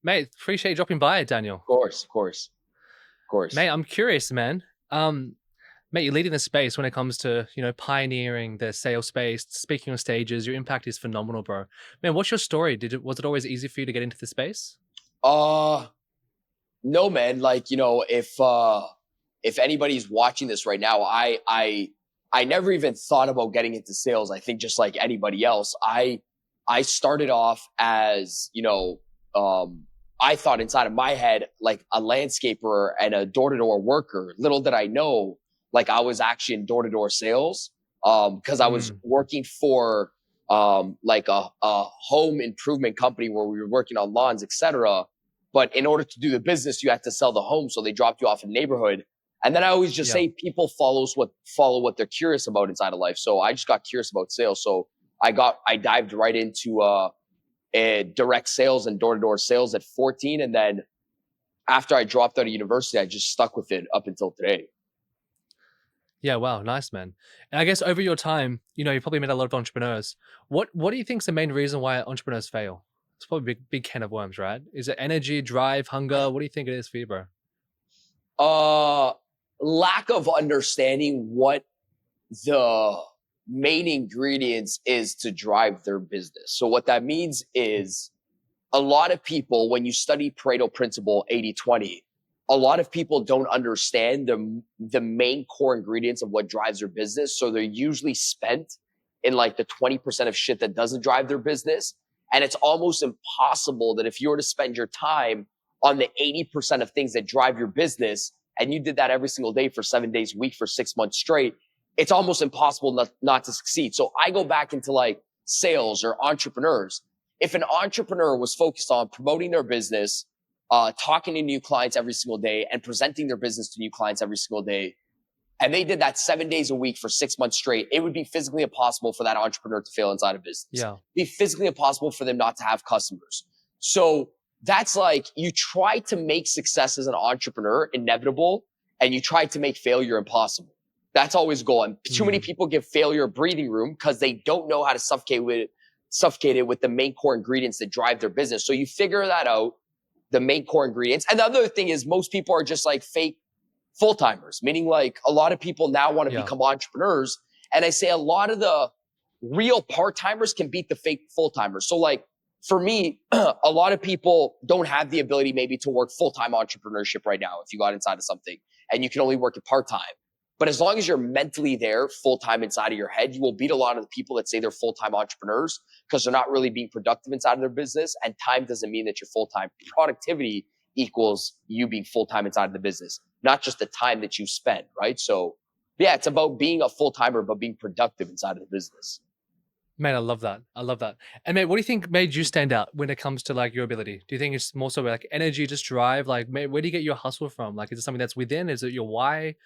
Mate, appreciate you dropping by, Daniel. Of course, of course, of course. Mate, I'm curious, man. Mate, you're leading the space when it comes to, pioneering the sales space, speaking on stages. Your impact is phenomenal, bro. Man, what's your story? Was it always easy for you to get into the space? Uh no man, like, if anybody's watching this right now, I never even thought about getting into sales. I think just like anybody else, I started off as, I thought inside of my head like a landscaper and a door-to-door worker. Little did I know, like I was actually in door-to-door sales because I was Mm, working for like a home improvement company where we were working on lawns, etc. But in order to do the business, you had to sell the home, so they dropped you off in the neighborhood. And then I always just yeah. say people follow what they're curious about inside of life. So I just got curious about sales. So I dived right into direct sales and door to door sales at 14, and then after I dropped out of university, I just stuck with it up until today. Yeah, wow, nice, man. And I guess over your time, you probably met a lot of entrepreneurs. What do you think is the main reason why entrepreneurs fail? It's probably a big can of worms, right? Is it energy, drive, hunger? What do you think it is for you, bro? Uh, Lack of understanding what the main ingredients is to drive their business. So what that means is a lot of people, when you study Pareto principle 80-20, a lot of people don't understand the main core ingredients of what drives their business. So they're usually spent in like the 20% of shit that doesn't drive their business. And it's almost impossible that if you were to spend your time on the 80% of things that drive your business, and you did that every single day for 7 days a week for 6 months straight, it's almost impossible not to succeed. So I go back into like sales or entrepreneurs. If an entrepreneur was focused on promoting their business, talking to new clients every single day and presenting their business to new clients every single day, and they did that 7 days a week for 6 months straight, it would be physically impossible for that entrepreneur to fail inside a business. Yeah. It'd be physically impossible for them not to have customers. So that's like you try to make success as an entrepreneur inevitable, and you try to make failure impossible. That's always the goal. And too many Mm, people give failure a breathing room because they don't know how to suffocate it with the main core ingredients that drive their business. So you figure that out, the main core ingredients. And the other thing is most people are just like fake full timers, meaning like a lot of people now want to yeah. become entrepreneurs. And I say a lot of the real part timers can beat the fake full timers. So like for me, a lot of people don't have the ability maybe to work full time entrepreneurship right now if you got inside of something and you can only work it part time. But as long as you're mentally there full time inside of your head, you will beat a lot of the people that say they're full time entrepreneurs because they're not really being productive inside of their business. And time doesn't mean that you're full time. Productivity equals you being full time inside of the business, not just the time that you spend, right? So, yeah, it's about being a full timer, but being productive inside of the business. Man, I love that. I love that. And mate, what do you think made you stand out when it comes to like your ability? Do you think it's more so like energy, just drive? Like, mate, where do you get your hustle from? Like, is it something that's within? Is it your why?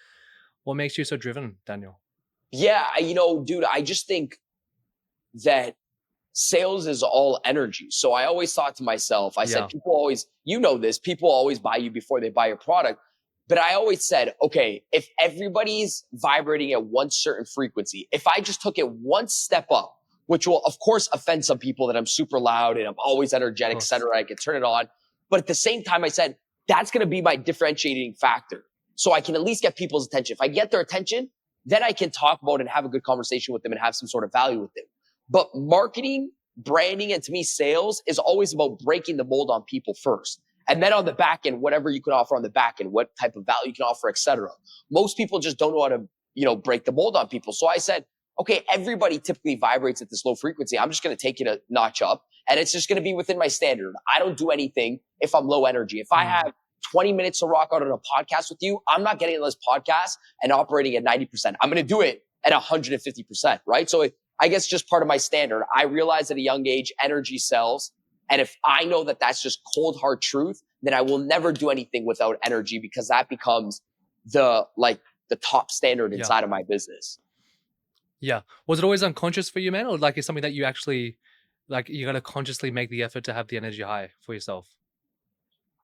What makes you so driven, Daniel? Yeah, dude, I just think that sales is all energy. So I always thought to myself, I said, Yeah, people always, this, people always buy you before they buy your product. But I always said, okay, if everybody's vibrating at one certain frequency, if I just took it one step up, which will of course offend some people that I'm super loud and I'm always of energetic, et course. cetera, I can turn it on. But at the same time, I said, that's going to be my differentiating factor. So I can at least get people's attention. If I get their attention, then I can talk about it and have a good conversation with them and have some sort of value with them. But marketing, branding, and to me, sales is always about breaking the mold on people first. And then on the back end, whatever you can offer on the back end, what type of value you can offer, etc. Most people just don't know how to, break the mold on people. So I said, okay, everybody typically vibrates at this low frequency. I'm just going to take it a notch up and it's just going to be within my standard. I don't do anything if I'm low energy. If I Mm, have 20 minutes to rock out on a podcast with you, I'm not getting on this podcast and operating at 90%. I'm going to do it at 150%, right? So I guess just part of my standard. I realized at a young age, energy sells. And if I know that that's just cold hard truth, then I will never do anything without energy because that becomes the top standard yeah, inside of my business. yeah. Was it always unconscious for you, man, or like it's something that you actually like? You got to consciously make the effort to have the energy high for yourself.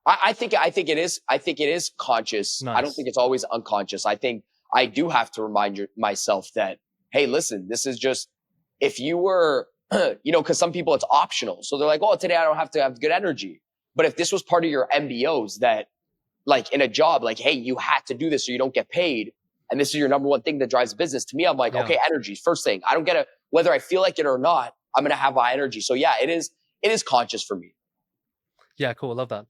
I think it is. I think it is conscious. I don't think Nice. it's always unconscious. I think I do have to remind myself that, hey, listen, this is just if you were, because some people it's optional. So they're like, oh, today I don't have to have good energy. But if this was part of your MBOs that like in a job, like, hey, you had to do this or you don't get paid, and this is your number one thing that drives business, to me, I'm like, Yeah. okay, energy, first thing. I don't get it, whether I feel like it or not, I'm going to have high energy. So yeah, it is conscious for me. Yeah, cool. Love that.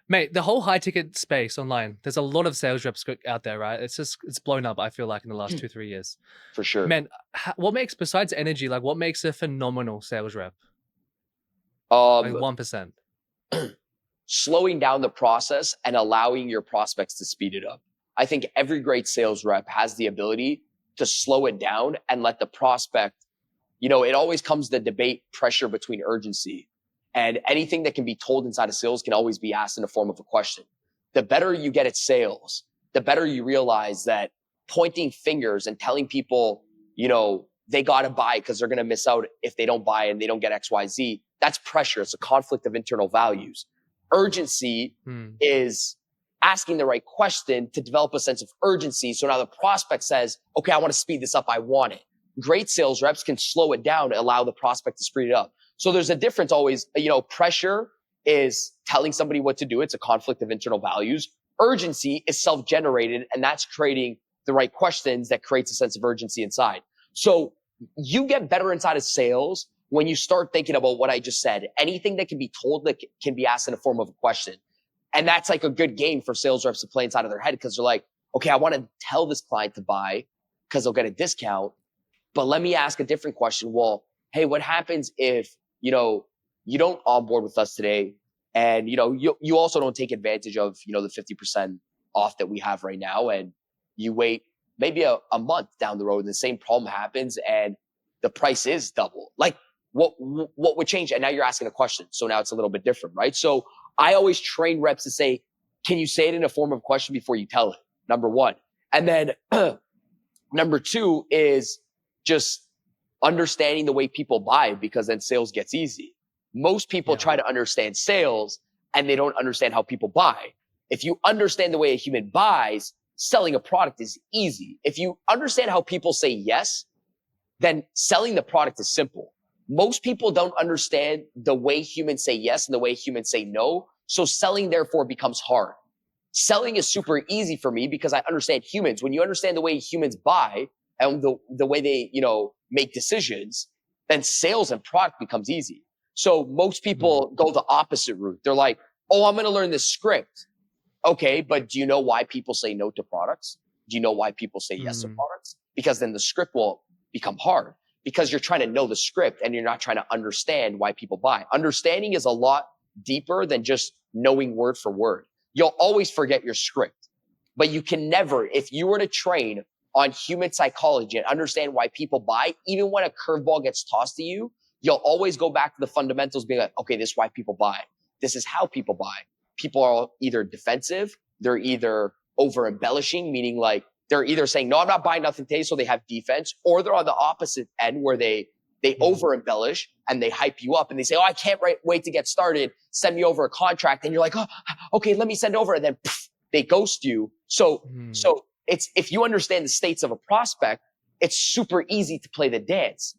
Mate, the whole high ticket space online, there's a lot of sales reps out there, right? It's blown up, I feel like, in the last 2-3 years. For sure. Man, what makes, besides energy, like what makes a phenomenal sales rep? Like Um, 1%. slowing down the process and allowing your prospects to speed it up. I think every great sales rep has the ability to slow it down and let the prospect, it always comes the debate pressure between urgency, and anything that can be told inside of sales can always be asked in the form of a question. The better you get at sales, the better you realize that pointing fingers and telling people, they got to buy because they're going to miss out if they don't buy and they don't get XYZ. That's pressure. It's a conflict of internal values. Urgency is asking the right question to develop a sense of urgency. So now the prospect says, okay, I want to speed this up. I want it. Great sales reps can slow it down and allow the prospect to speed it up. So there's a difference always. Pressure is telling somebody what to do. It's a conflict of internal values. Urgency is self-generated, and that's creating the right questions that creates a sense of urgency inside. So you get better inside of sales when you start thinking about what I just said. Anything that can be told that can be asked in the form of a question. And that's like a good game for sales reps to play inside of their head, because they're like, okay, I want to tell this client to buy because they'll get a discount. But let me ask a different question. Well, hey, what happens if, you don't onboard with us today, and, you also don't take advantage of, the 50% off that we have right now, and you wait maybe a month down the road and the same problem happens and the price is double. Like, what would change? And now you're asking a question. So now it's a little bit different, right? So I always train reps to say, can you say it in a form of question before you tell it? Number one. And then number two is just understanding the way people buy, because then sales gets easy. Most people try to understand sales and they don't understand how people buy. If you understand the way a human buys, selling a product is easy. If you understand how people say yes, then selling the product is simple. Most people don't understand the way humans say yes and the way humans say no. So selling therefore becomes hard. Selling is super easy for me because I understand humans. When you understand the way humans buy and the way they, make decisions, then sales and product becomes easy. So most people go the opposite route. They're like, oh, I'm going to learn this script. Okay, but do you know why people say no to products? Do you know why people say yes to products? Because then the script will become hard, because you're trying to know the script and you're not trying to understand why people buy. Understanding is a lot deeper than just knowing word for word. You'll always forget your script, but you can never, if you were to train on human psychology and understand why people buy, even when a curveball gets tossed to you, you'll always go back to the fundamentals, being like, okay, this is why people buy. This is how people buy. People are either defensive, they're either over embellishing, meaning like they're either saying, no, I'm not buying nothing today, so they have defense, or they're on the opposite end where they over embellish and they hype you up and they say, oh, I can't wait to get started. Send me over a contract. And you're like, oh, okay, let me send over. And then they ghost you. So it's, if you understand the states of a prospect, it's super easy to play the dance.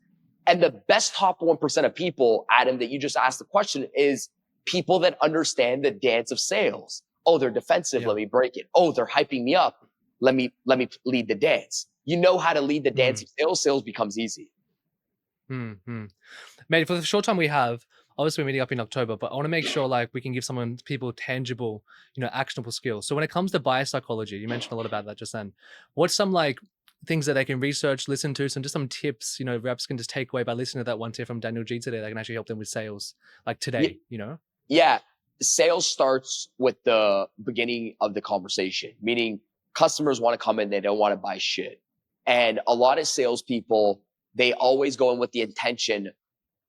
And the best top 1% of people, Adam, that you just asked the question, is people that understand the dance of sales. Oh, they're defensive. Let me break it. Oh, they're hyping me up. Let me lead the dance. You know how to lead the dance of sales. Sales becomes easy. Mate, for the short time we have, obviously we're meeting up in October, but I want to make sure like we can give people tangible, actionable skills. So when it comes to buyer psychology, you mentioned a lot about that just then. What's some like things that they can research, listen to, some tips, reps can just take away by listening to that one tip from Daniel G today that can actually help them with sales like today, Yeah. Sales starts with the beginning of the conversation, meaning customers want to come in, they don't want to buy shit. And a lot of salespeople, they always go in with the intention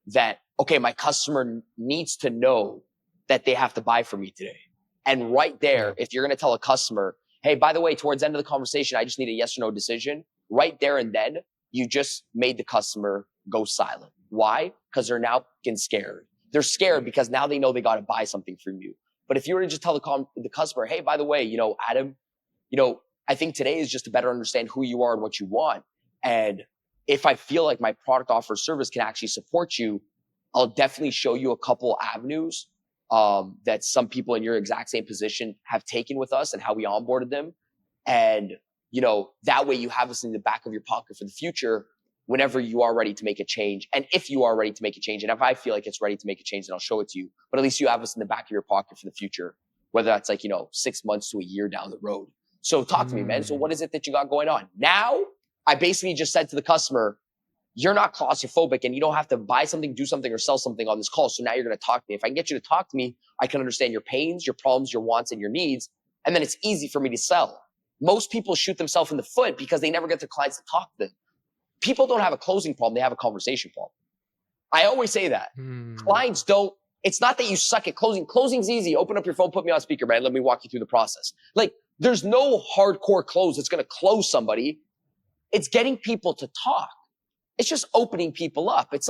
that, okay, my customer needs to know that they have to buy from me today. And right there, if you're going to tell a customer, hey, by the way, towards the end of the conversation, I just need a yes or no decision. Right there and then, you just made the customer go silent. Why? Because they're now getting scared. They're scared because now they know they got to buy something from you. But if you were to just tell the customer, hey, by the way, Adam, I think today is just to better understand who you are and what you want. And if I feel like my product offer service can actually support you, I'll definitely show you a couple avenues that some people in your exact same position have taken with us and how we onboarded them. And, that way you have us in the back of your pocket for the future whenever you are ready to make a change. And if you are ready to make a change, and if I feel like it's ready to make a change, then I'll show it to you. But at least you have us in the back of your pocket for the future, whether that's 6 months to a year down the road. So talk to me, man. So what is it that you got going on? Now, I basically just said to the customer, you're not claustrophobic and you don't have to buy something, do something, or sell something on this call. So now you're going to talk to me. If I can get you to talk to me, I can understand your pains, your problems, your wants, and your needs. And then it's easy for me to sell. Most people shoot themselves in the foot because they never get their clients to talk to them. People don't have a closing problem. They have a conversation problem. I always say that. Clients don't, it's not that you suck at closing. Closing's easy. Open up your phone, put me on speaker, man. Let me walk you through the process. There's no hardcore close that's going to close somebody. It's getting people to talk. It's just opening people up. It's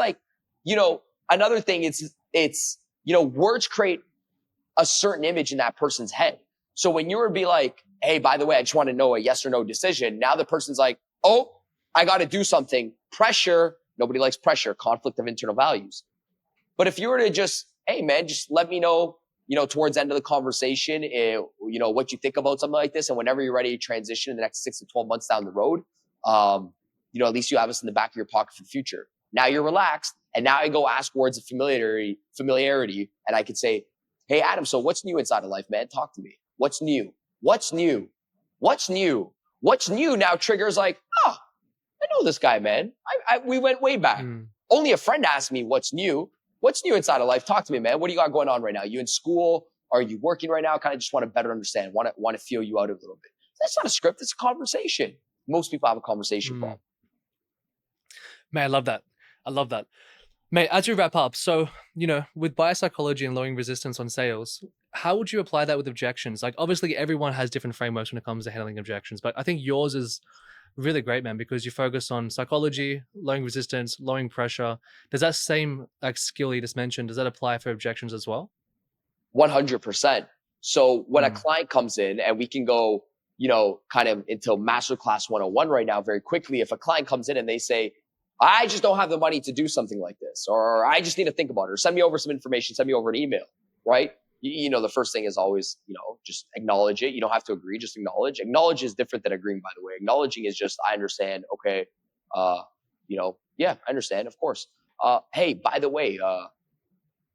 another thing, it's words create a certain image in that person's head. So when you were to be like, hey, by the way, I just want to know a yes or no decision. Now the person's like, oh, I got to do something. Pressure. Nobody likes pressure. Conflict of internal values. But if you were to just, hey man, just let me know, towards the end of the conversation, what you think about something like this. And whenever you're ready to transition in the next 6 to 12 months down the road, at least you have us in the back of your pocket for the future. Now you're relaxed. And now I go ask words of familiarity. And I could say, hey, Adam, so what's new inside of life, man? Talk to me. What's new? What's new? What's new? What's new now triggers I know this guy, man. We went way back. Only a friend asked me what's new. What's new inside of life? Talk to me, man. What do you got going on right now? You in school? Are you working right now? Kind of just want to better understand, want to feel you out a little bit. That's not a script. It's a conversation. Most people have a conversation problem. Man, I love that. Mate, as we wrap up, so, with biopsychology and lowering resistance on sales, how would you apply that with objections? Obviously, everyone has different frameworks when it comes to handling objections, but I think yours is really great, man, because you focus on psychology, lowering resistance, lowering pressure. Does that same skill you just mentioned, does that apply for objections as well? 100%. So when a client comes in, and we can go, kind of into Masterclass 101 right now very quickly. If a client comes in and they say, I just don't have the money to do something like this, or I just need to think about it, or send me over some information, send me over an email, right? The first thing is always, just acknowledge it. You don't have to agree, just acknowledge. Acknowledge is different than agreeing, by the way. Acknowledging is just, I understand. Okay. Yeah, I understand. Of course. Hey, by the way,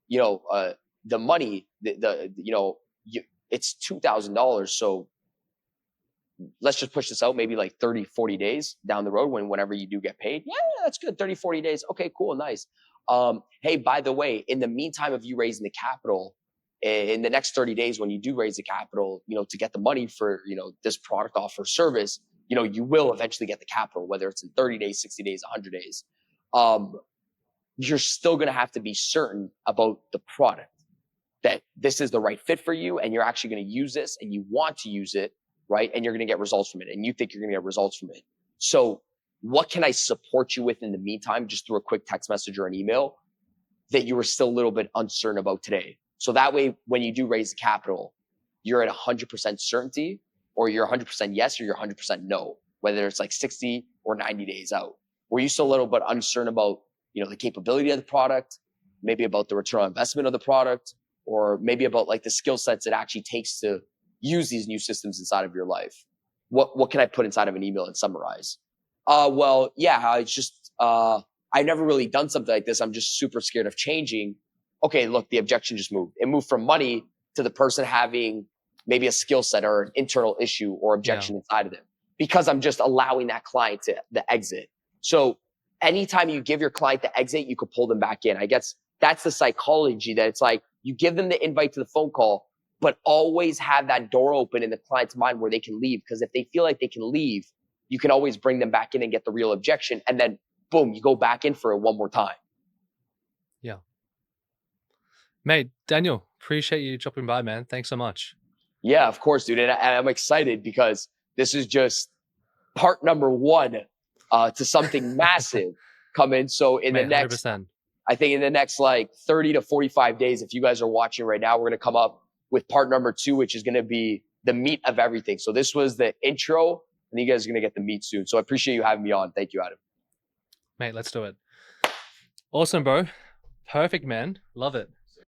the money, it's $2,000. So let's just push this out maybe 30, 40 days down the road whenever you do get paid. Yeah, that's good. 30, 40 days. Okay, cool. Nice. Hey, by the way, in the meantime of you raising the capital, in the next 30 days, when you do raise the capital, to get the money for, this product offer service, you will eventually get the capital, whether it's in 30 days, 60 days, 100 days. You're still going to have to be certain about the product, that this is the right fit for you. And you're actually going to use this and you want to use it, right? And you're going to get results from it. And you think you're going to get results from it. So what can I support you with in the meantime, just through a quick text message or an email, that you were still a little bit uncertain about today? So that way, when you do raise the capital, you're at 100% certainty, or you're 100% yes, or you're 100% no, whether it's 60 or 90 days out. Were you still a little bit uncertain about, the capability of the product, maybe about the return on investment of the product, or maybe about the skill sets it actually takes to use these new systems inside of your life? What can I put inside of an email and summarize? Well, yeah, it's just, I've never really done something like this. I'm just super scared of changing. Okay, look, the objection just moved. It moved from money to the person having maybe a skill set or an internal issue or objection inside of them, because I'm just allowing that client to the exit. So anytime you give your client the exit, you could pull them back in. I guess that's the psychology, that it's you give them the invite to the phone call, but always have that door open in the client's mind where they can leave. Because if they feel like they can leave, you can always bring them back in and get the real objection. And then boom, you go back in for it one more time. Yeah. Mate, Daniel, appreciate you dropping by, man. Thanks so much. Yeah, of course, dude. And I'm excited because this is just part number one to something massive coming. So in the next, 100%. I think in the next 30 to 45 days, if you guys are watching right now, we're going to come up with part number 2, which is going to be the meat of everything. So this was the intro, and you guys are going to get the meat soon. So I appreciate you having me on. Thank you, Adam. Mate, let's do it. Awesome, bro. Perfect, man. Love it.